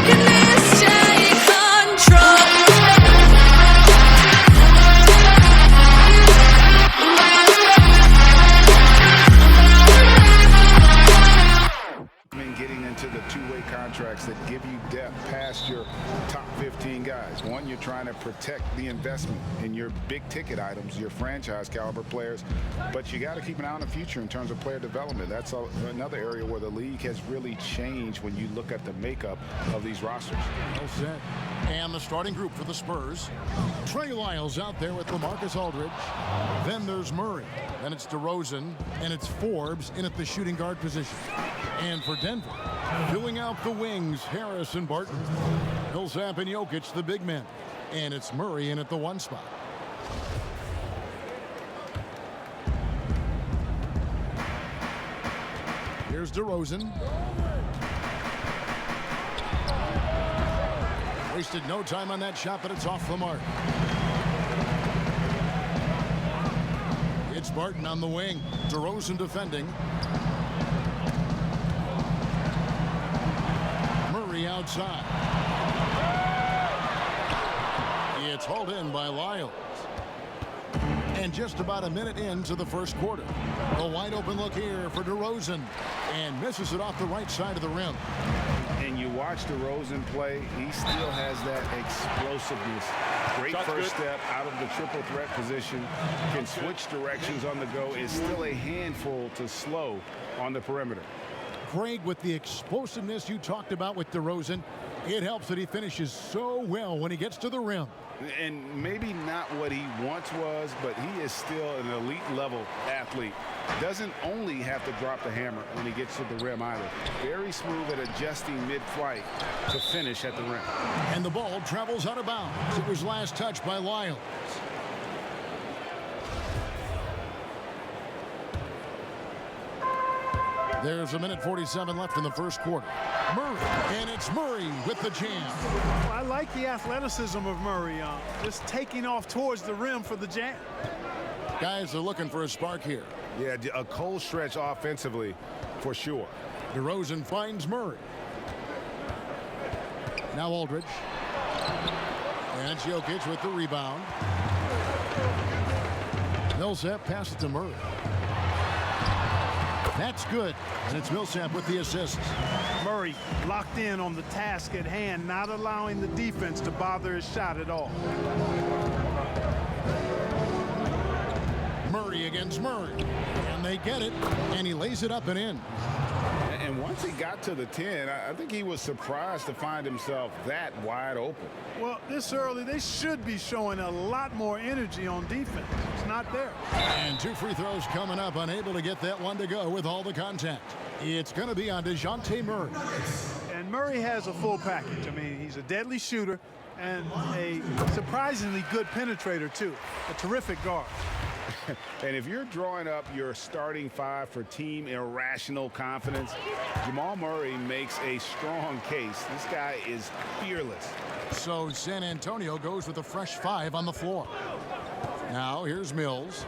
can this take control? Getting into the two-way contracts that give you depth past your top 15 guys. One, you're trying to protect the investment in your big-ticket items, your franchise-caliber players, but you got to keep an eye on the future in terms of player development. That's another area where the league has really changed when you look at the makeup of these rosters. Well said. And the starting group for the Spurs. Trey Lyles out there with LaMarcus Aldridge. Then there's Murray. Then it's DeRozan. And it's Forbes in at the shooting guard position. And for Denver, filling out the wings, Harris and Barton. Millsap and Jokic, the big men. And it's Murray in at the one spot. Here's DeRozan. Wasted no time on that shot, but it's off the mark. It's Barton on the wing. DeRozan defending. Murray outside. It's hauled in by Lyles. And just about a minute into the first quarter. A wide open look here for DeRozan. And misses it off the right side of the rim. And you watch DeRozan play, he still has that explosiveness. Great first step out of the triple threat position. Can switch directions on the go. Is still a handful to slow on the perimeter. Craig, with the explosiveness you talked about with DeRozan, it helps that he finishes so well when he gets to the rim. And maybe not what he once was, but he is still an elite level athlete. Doesn't only have to drop the hammer when he gets to the rim either. Very smooth at adjusting mid-flight to finish at the rim. And the ball travels out of bounds. It was last touched by Lyles. There's a minute 47 left in the first quarter. Murray, and it's Murray with the jam. Well, I like the athleticism of Murray, just taking off towards the rim for the jam. Guys are looking for a spark here. Yeah, a cold stretch offensively for sure. DeRozan finds Murray. Now Aldridge. And Jokic with the rebound. Millsap passes to Murray. That's good. And it's Millsap with the assist. Murray locked in on the task at hand, not allowing the defense to bother his shot at all. Murray against Murray. And they get it. And he lays it up and in. And once he got to the 10, I think he was surprised to find himself that wide open. Well, this early, they should be showing a lot more energy on defense. It's not there. And two free throws coming up, unable to get that one to go with all the contact. It's going to be on DeJounte Murray. And Murray has a full package. I mean, he's a deadly shooter and a surprisingly good penetrator, too. A terrific guard. And if you're drawing up your starting five for team irrational confidence, Jamal Murray makes a strong case. This guy is fearless. So San Antonio goes with a fresh five on the floor. Now here's Mills.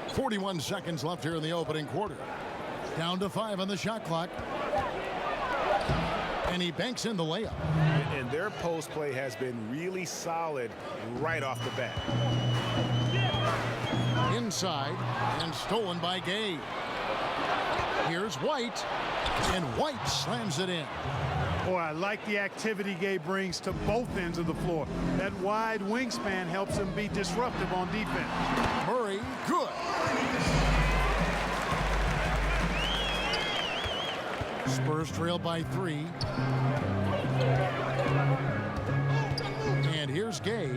.41 seconds left here in the opening quarter. Down to 5 on the shot clock. And he banks in the layup. And their post play has been really solid right off the bat. Inside and stolen by Gay. Here's White, and White slams it in. Boy, I like the activity Gay brings to both ends of the floor. That wide wingspan helps him be disruptive on defense. Murray, good. Spurs trail by 3. And here's Gay.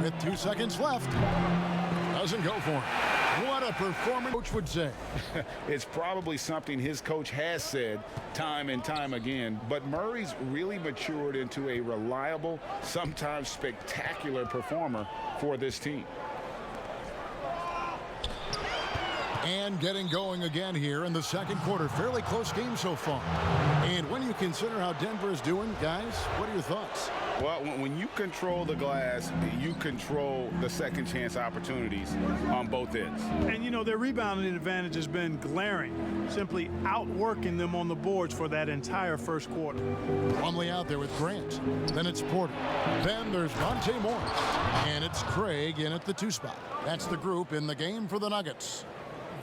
With 2 seconds left. Doesn't go for him. What a performance, coach would say. It's probably something his coach has said time and time again, but Murray's really matured into a reliable, sometimes spectacular performer for this team. And getting going again here in the second quarter. Fairly close game so far. And when you consider how Denver is doing, guys, what are your thoughts? Well, when you control the glass, you control the second chance opportunities on both ends. And, you know, their rebounding advantage has been glaring, simply outworking them on the boards for that entire first quarter. Plumlee out there with Grant. Then it's Porter. Then there's Monte Morris. And it's Craig in at the 2 spot. That's the group in the game for the Nuggets.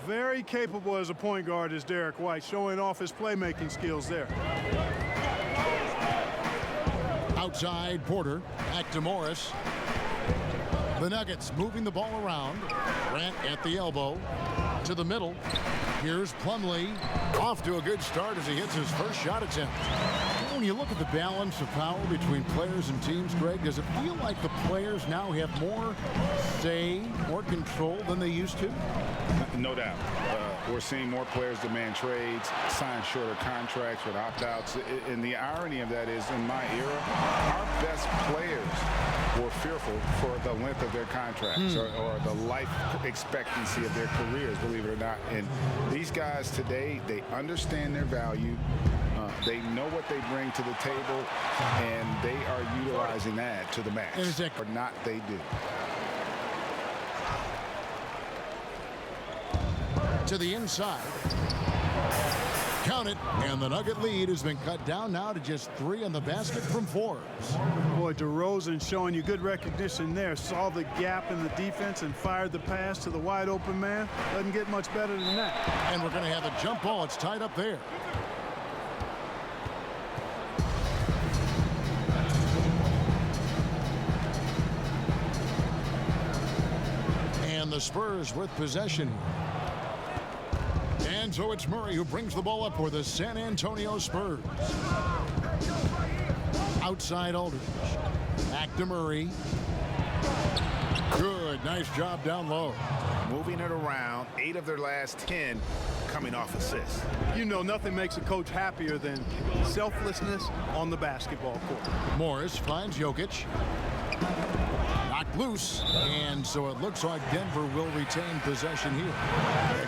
Very capable as a point guard is Derek White, showing off his playmaking skills there. Outside Porter, back to Morris. The Nuggets moving the ball around. Grant at the elbow, to the middle. Here's Plumlee, off to a good start as he hits his first shot attempt. When you look at the balance of power between players and teams, Greg, does it feel like the players now have more say, more control than they used to? No doubt. We're seeing more players demand trades, sign shorter contracts with opt-outs. And the irony of that is, in my era, our best players were fearful for the length of their contracts or the life expectancy of their careers, believe it or not. And these guys today, they understand their value. They know what they bring to the table, and they are utilizing that to the max. Or not, they do. To the inside. Count it, and the Nugget lead has been cut down now to just 3 on the basket from Forbes. Boy, DeRozan showing you good recognition there. Saw the gap in the defense and fired the pass to the wide open man. Doesn't get much better than that. And we're going to have a jump ball. It's tied up there. And the Spurs with possession. And so it's Murray who brings the ball up for the San Antonio Spurs. Outside Aldridge. Back to Murray. Good. Nice job down low. Moving it around, 8 of their last 10 coming off assists. You know, nothing makes a coach happier than selflessness on the basketball court. Morris finds Jokic. Knocked loose, and so it looks like Denver will retain possession here.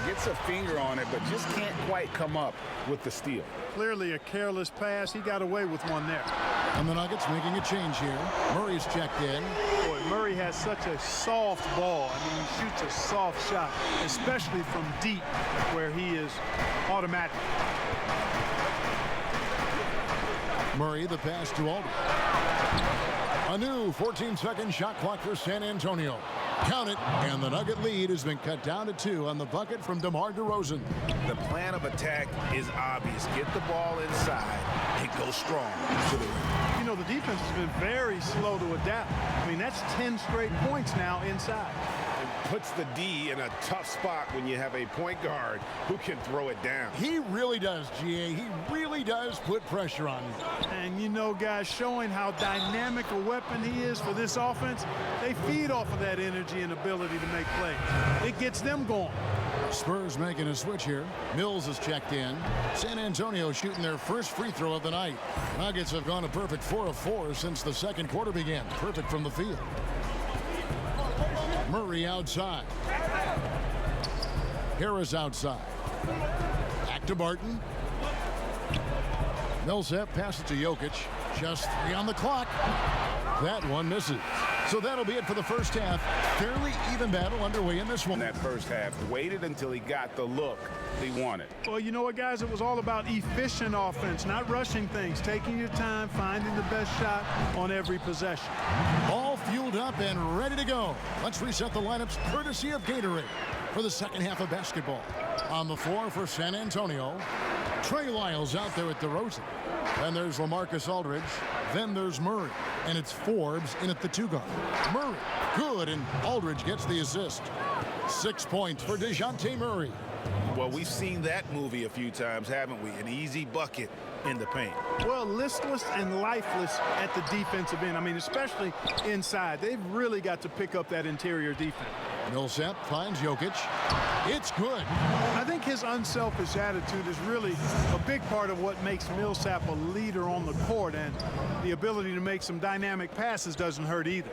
Gets a finger on it, but just can't quite come up with the steal. Clearly a careless pass. He got away with one there. And the Nuggets making a change here. Murray's checked in. Boy, Murray has such a soft ball. I mean, he shoots a soft shot, especially from deep, where he is automatic. Murray, the pass to Aldridge. A new 14-second shot clock for San Antonio. Count it, and the Nugget lead has been cut down to 2 on the bucket from DeMar DeRozan. The plan of attack is obvious. Get the ball inside and go strong to the rim. You know, the defense has been very slow to adapt. I mean, that's 10 straight points now inside. It puts the D in a tough spot when you have a point guard who can throw it down. He really does, GA. He really does put pressure on him. And, you know, guys, showing how dynamic a weapon he is for this offense, they feed off of that energy and ability to make plays. It gets them going. Spurs making a switch here. Mills is checked in. San Antonio shooting their first free throw of the night. Nuggets have gone a perfect 4 of 4 since the second quarter began. Perfect from the field. Murray outside. Harris outside. Back to Barton. Millsap passes to Jokic. Just 3 on the clock. That one misses. So that'll be it for the first half. Fairly even battle underway in this one. In that first half, waited until he got the look he wanted. Well, you know what, guys? It was all about efficient offense, not rushing things, taking your time, finding the best shot on every possession. All fueled up and ready to go. Let's reset the lineups courtesy of Gatorade for the second half of basketball. On the floor for San Antonio, Trey Lyles out there with DeRozan. Then there's LaMarcus Aldridge. Then there's Murray. And it's Forbes in at the 2 guard. Murray, good, and Aldridge gets the assist. 6 points for DeJounte Murray. Well, we've seen that movie a few times, haven't we? An easy bucket in the paint. Well, listless and lifeless at the defensive end. I mean, especially inside. They've really got to pick up that interior defense. Millsap finds Jokic. It's good. I think his unselfish attitude is really a big part of what makes Millsap a leader on the court, and the ability to make some dynamic passes doesn't hurt either.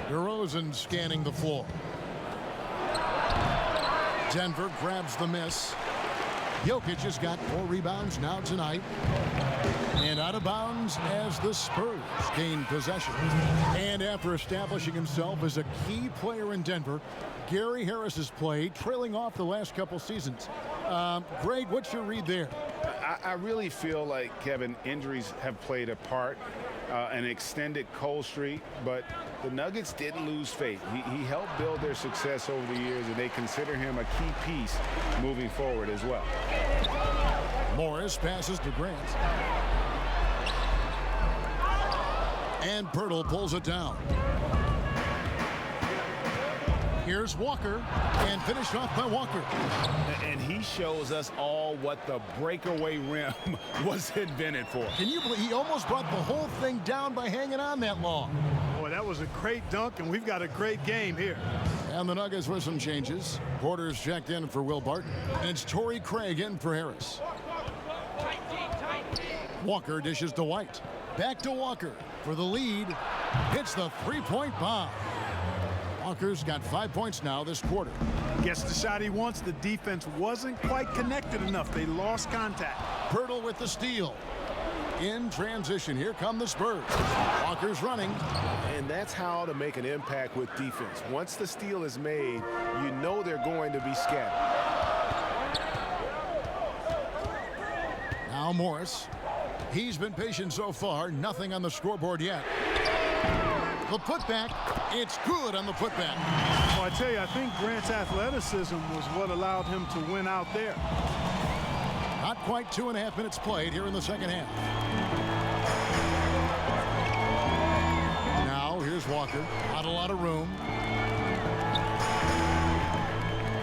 DeRozan scanning the floor. Denver grabs the miss. Jokic has got 4 rebounds now tonight. And out of bounds as the Spurs gain possession. And after establishing himself as a key player in Denver, Gary Harris has played, trailing off the last couple seasons. Greg, what's your read there? I really feel like, Kevin, injuries have played a part, an extended cold streak, but the Nuggets didn't lose faith. He helped build their success over the years, and they consider him a key piece moving forward as well. Morris passes to Grant. And Pirtle pulls it down. Here's Walker, and finished off by Walker. And he shows us all what the breakaway rim was invented for. Can you believe he almost brought the whole thing down by hanging on that long? Boy, that was a great dunk, and we've got a great game here. And the Nuggets with some changes. Porter's checked in for Will Barton, and it's Torrey Craig in for Harris. Walker dishes to White. Back to Walker for the lead. Hits the three-point bomb. Walker's got 5 points now this quarter. Gets the shot he wants. The defense wasn't quite connected enough. They lost contact. Pirtle with the steal. In transition, here come the Spurs. Walker's running. And that's how to make an impact with defense. Once the steal is made, you know they're going to be scattered. Now Morris. He's been patient so far. Nothing on the scoreboard yet. The putback. It's good on the putback. Well, I tell you, I think Grant's athleticism was what allowed him to win out there. Not quite 2.5 minutes played here in the second half. Now here's Walker. Not a lot of room.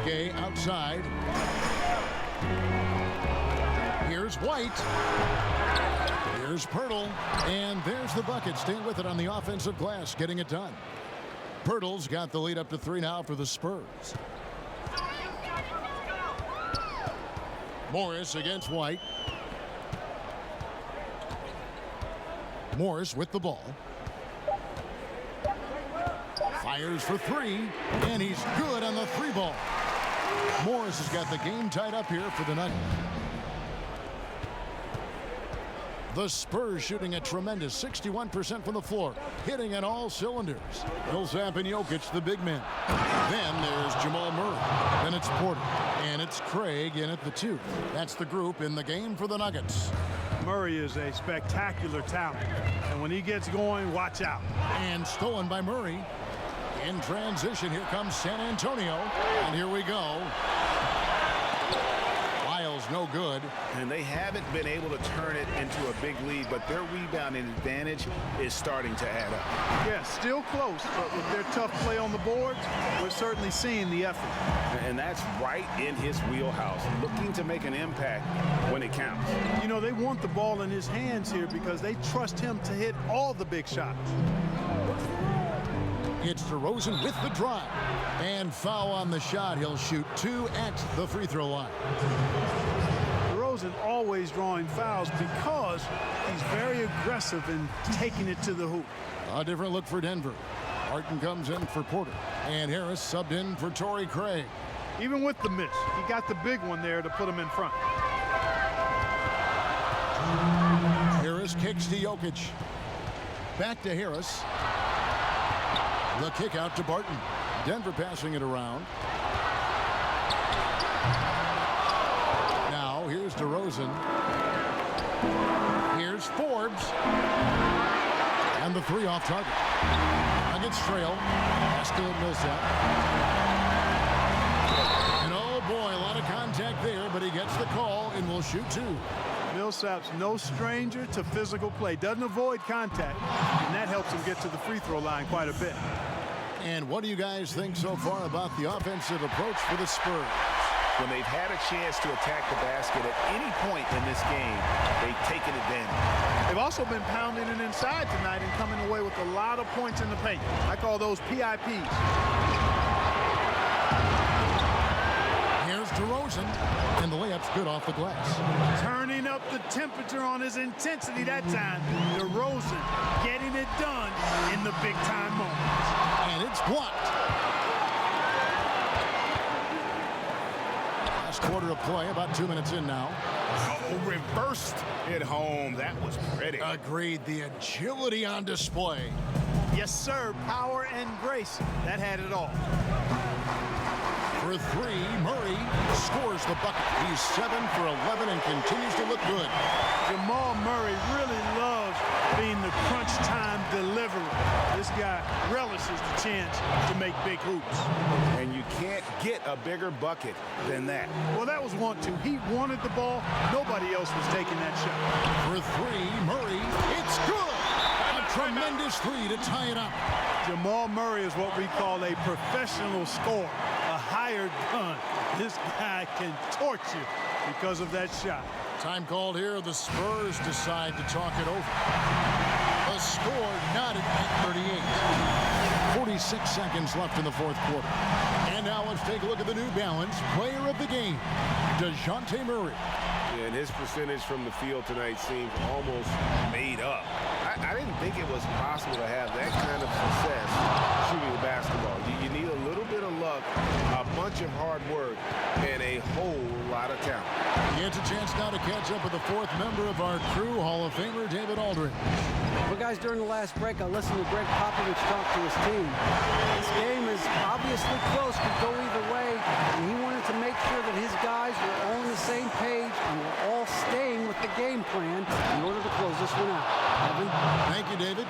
Gay outside. Here's White. Here's Pirtle, and there's the bucket. Staying with it on the offensive glass, getting it done. Pirtle's got the lead up to 3 now for the Spurs. Morris against White. Morris with the ball. Fires for 3, and he's good on the 3 ball. Morris has got the game tied up here for the Nuggets. The Spurs shooting a tremendous 61% from the floor, hitting on all cylinders. Millsap and Jokic, the big men. Then there's Jamal Murray. Then it's Porter. And it's Craig in at the 2. That's the group in the game for the Nuggets. Murray is a spectacular talent. And when he gets going, watch out. And stolen by Murray. In transition, here comes San Antonio. And here we go. No good. And they haven't been able to turn it into a big lead, but their rebounding advantage is starting to add up. Yeah, still close, but with their tough play on the boards, we're certainly seeing the effort. And that's right in his wheelhouse, looking to make an impact when it counts. You know, they want the ball in his hands here because they trust him to hit all the big shots. It's DeRozan with the drive. And foul on the shot. He'll shoot 2 at the free throw line. DeRozan always drawing fouls because he's very aggressive in taking it to the hoop. A different look for Denver. Barton comes in for Porter. And Harris subbed in for Torrey Craig. Even with the miss, he got the big one there to put him in front. Harris kicks to Jokic. Back to Harris. The kick out to Barton. Denver passing it around. Now here's DeRozan. Here's Forbes. And the 3 off target. Nuggets trail. Pass to Millsap. And oh boy, a lot of contact there, but he gets the call and will shoot 2. Millsap's no stranger to physical play. Doesn't avoid contact, and that helps him get to the free throw line quite a bit. And what do you guys think so far about the offensive approach for the Spurs? When they've had a chance to attack the basket at any point in this game, they've taken advantage. They've also been pounding it inside tonight and coming away with a lot of points in the paint. I call those PIPs. Here's DeRozan, and the layup's good off the glass. Turning up the temperature on his intensity that time. DeRozan getting it done in the big-time moments. And it's blocked. last quarter of play, about 2 minutes in now. Oh, reversed it home. That was pretty. Agreed. The agility on display. Yes, sir. Power and grace. That had it all. For three, Murray scores the bucket. He's 7 for 11 and continues to look good. Jamal Murray really loves being the crunch time deliverer. This guy relishes the chance to make big hoops. And you can't get a bigger bucket than that. Well, that was 1-2. He wanted the ball. Nobody else was taking that shot. For three, Murray, it's good. A tremendous three to tie it up. Jamal Murray is what we call a professional scorer, a hired gun. This guy can torch you because of that shot. Time called here. The Spurs decide to talk it over. The score not at 8:38. 46 seconds left in the fourth quarter. And now let's take a look at the New Balance player of the game, DeJounte Murray. And his percentage from the field tonight seems almost made up. I didn't think it was possible to have that kind of success shooting the basketball. You need a little bit of luck, a bunch of hard work, and a whole lot of talent. He gets a chance now to catch up with the fourth member of our crew, Hall of Famer David Aldridge. Well, guys, during the last break, I listened to Greg Popovich talk to his team. This game is obviously close, could go either way, and he wanted to make sure that his guys were all on the same page and were all staying with the game plan in order to close this one out. Evan? Thank you, David.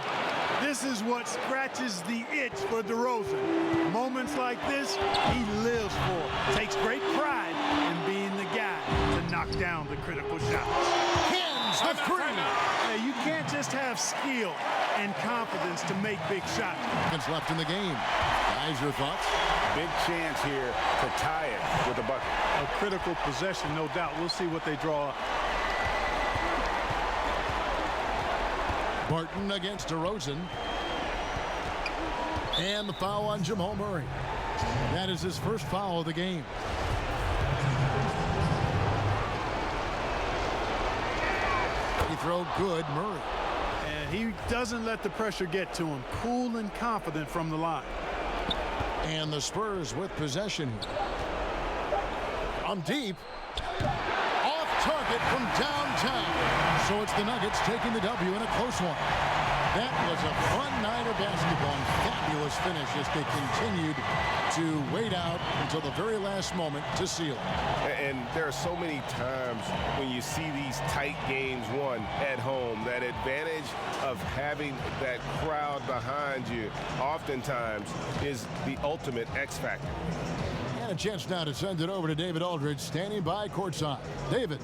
This is what scratches the itch for DeRozan. Moments like this, he lives for. Takes great pride in being the guy to knock down the critical shots. Hands the three. Hey, you can't just have skill and confidence to make big shots. Seconds left in the game. Guys, your thoughts? Big chance here to tie it with a bucket. A critical possession, no doubt. We'll see what they draw up. Barton against DeRozan. And the foul on Jamal Murray. That is his first foul of the game. He throw good, Murray. And he doesn't let the pressure get to him. Cool and confident from the line. And the Spurs with possession. On deep. Off target from downtown. So it's the Nuggets taking the W in a close one. That was a fun night of basketball and fabulous finish as they continued to wait out until the very last moment to seal it. And there are so many times when you see these tight games won at home, that advantage of having that crowd behind you oftentimes is the ultimate X factor. And a chance now to send it over to David Aldridge, standing by courtside. David.